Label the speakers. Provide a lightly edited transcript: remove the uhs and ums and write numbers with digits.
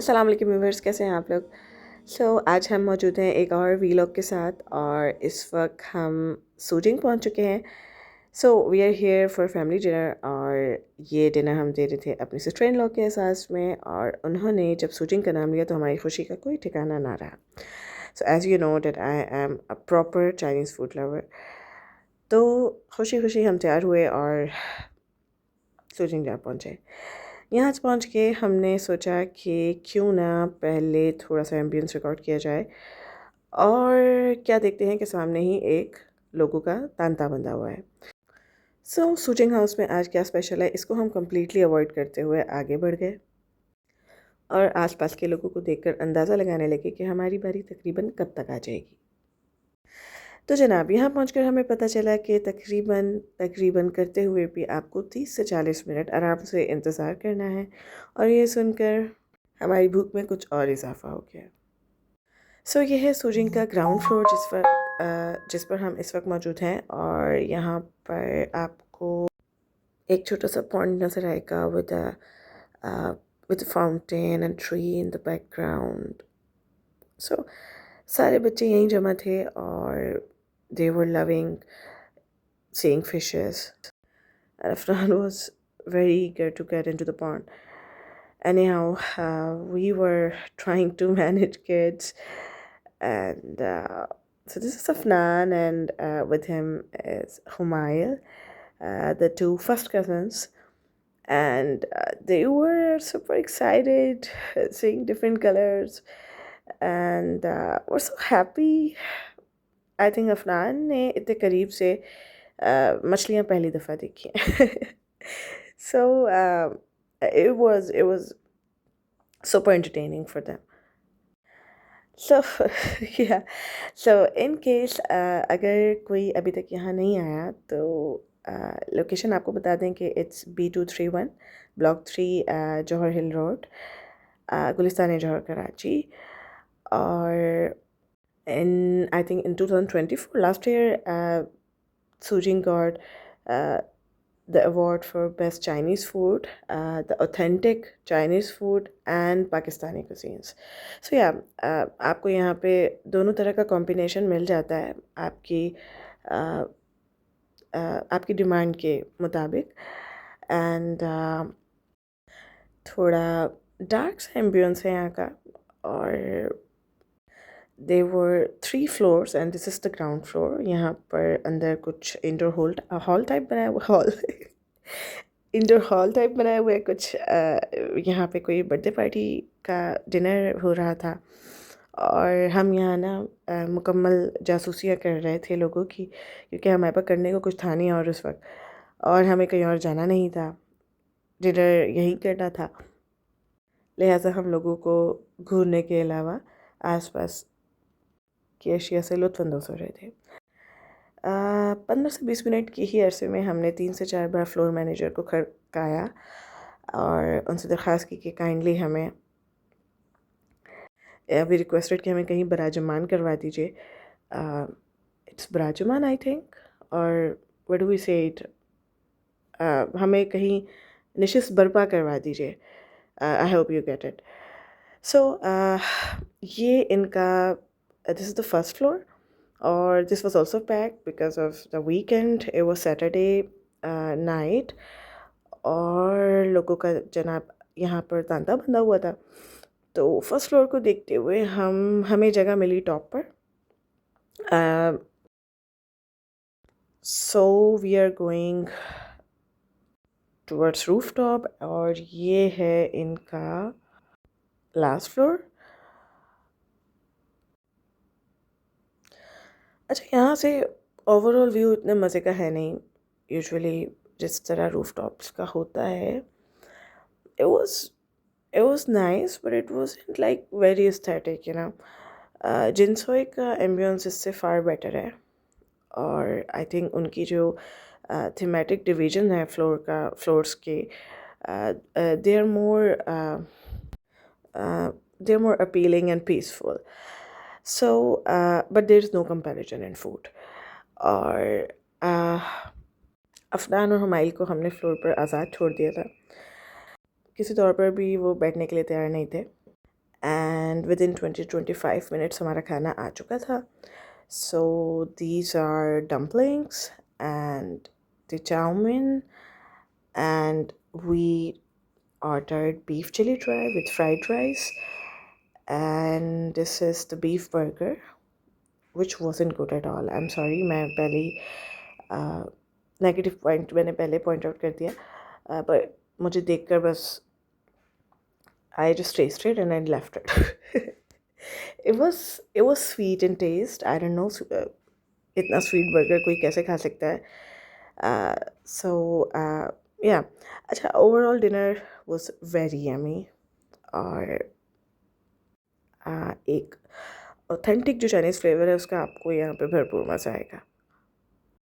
Speaker 1: अस्सलाम वालेकुम व्यूअर्स, कैसे हैं आप लोग। आज हम मौजूद हैं एक और वीलॉग के साथ और इस वक्त हम सूजिंग पहुंच चुके हैं। We are here for family dinner और ये डिनर हम दे रहे थे अपनी सिस्टर इन लॉ के एहसास में, और उन्होंने जब सूजिंग का नाम लिया तो हमारी खुशी का कोई ठिकाना ना रहा। As you know that I am a proper Chinese food lover. तो खुशी खुशी हम तैयार हुए और सूजिंग जा पहुँचे। यहाँ पहुँच के हमने सोचा कि क्यों ना पहले थोड़ा सा एम्बियंस रिकॉर्ड किया जाए, और क्या देखते हैं कि सामने ही एक लोगों का तांता बंधा हुआ है। सूजिंग हाउस में आज क्या स्पेशल है, इसको हम कम्प्लीटली अवॉइड करते हुए आगे बढ़ गए और आसपास के लोगों को देखकर अंदाज़ा लगाने लगे कि हमारी बारी तकरीबन कब तक आ जाएगी। तो जनाब, यहाँ पहुंचकर हमें पता चला कि तकरीबन तकरीबन करते हुए भी आपको 30 से 40 मिनट आराम से इंतज़ार करना है, और ये सुनकर हमारी भूख में कुछ और इजाफा हो गया। ये है सूजिंग का ग्राउंड फ्लोर जिस पर हम इस वक्त मौजूद हैं, और यहाँ पर आपको एक छोटा सा पॉन्ड नज़र आएगा with fountain and tree in the background. So सारे बच्चे यहीं जमा थे और they were loving seeing fishes, and Afnan was very eager to get into the pond. Anyhow, we were trying to manage kids, and so this is Afnan, and with him is Humail, the two first cousins, and they were super excited seeing different colors, and were so happy. I think Afnan ने इतने करीब से मछलियाँ पहली दफ़ा देखी हैं। सो it was super entertaining for them. So yeah, so in case अगर कोई अभी तक यहाँ नहीं आया तो लोकेशन आपको बता दें कि it's B231 block 3 Jauhar hill road, Gulistan Jauhar Karachi. और I think in 2024, last year, Sujin got the award for best Chinese food, the authentic Chinese food and Pakistani cuisines. आपको यहाँ पे दोनों तरह का कॉम्बिनेशन मिल जाता है uh, आपकी डिमांड के मुताबिक। एंड थोड़ा डार्क सा एम्बियंस है यहाँ का, और There were 3 floors and this is the ground floor. यहाँ पर अंदर कुछ इंडोर हॉल टाइप बनाया हुआ हॉल इंडोर हॉल टाइप बनाया हुआ है कुछ। यहाँ पे कोई बर्थडे पार्टी का डिनर हो रहा था, और हम यहाँ ना मुकम्मल जासूसियाँ कर रहे थे लोगों की, क्योंकि हमारे पास करने को कुछ था नहीं और उस वक्त, और हमें कहीं और जाना नहीं था, डिनर यहीं करना था। लिहाजा हम लोगों को घूरने के अलावा आसपास की अशिया से लुत्फ़अंदोज़ हो रहे थे। 15 से 20 मिनट की ही अरसे में हमने 3 से 4 बार फ्लोर मैनेजर को खड़काया और उनसे दरख्वास्त की कि काइंडली हमें वी रिक्वेस्टेड कि हमें कहीं बराजमान करवा दीजिए। इट्स बराजमान आई थिंक, और व्हाट डू वी से इट, हमें कहीं नशिस्त बर्पा करवा दीजिए। I hope you get it. ये इनका this is the first floor, or this was also packed because of the weekend. It was Saturday night, और लोगों का जनाब यहाँ पर तांता बंधा हुआ था। तो फर्स्ट फ्लोर को देखते हुए हमें जगह मिली टॉप पर। So we are going towards roof top, और ये है इनका लास्ट फ्लोर। अच्छा, यहाँ से ओवरऑल व्यू इतने मज़े का है नहीं। यूजुअली जिस तरह रूफ टॉप्स का होता है, it was nice, but it wasn't like very aesthetic, you know. जिनसोई का एम्बियंस इससे फार बेटर है, और आई थिंक उनकी जो थीमेटिक डिवीजन है फ्लोर्स के, they are more appealing and peaceful. But there is no comparison in food. और अफनान और हुमाइल को हमने फ्लोर पर आज़ाद छोड़ दिया था, किसी तौर पर भी वो बैठने के लिए तैयार नहीं थे। एंड विद इन 20-25 मिनट्स हमारा खाना आ चुका था. So these are dumplings and the chow mein, and we ordered beef chili try with fried rice, and this is the beef burger which wasn't good at all. I'm sorry, मैं पहले negative point मैंने पहले point out कर दिया, पर मुझे देखकर बस I just tasted and I left it. It was sweet in taste. I don't know, इतना स्वीट बर्गर कोई कैसे खा सकता है. So yeah, अच्छा, overall dinner was very yummy. और एक ऑथेंटिक जो चाइनीज़ फ्लेवर है उसका आपको यहाँ पे भरपूर मज़ा आएगा.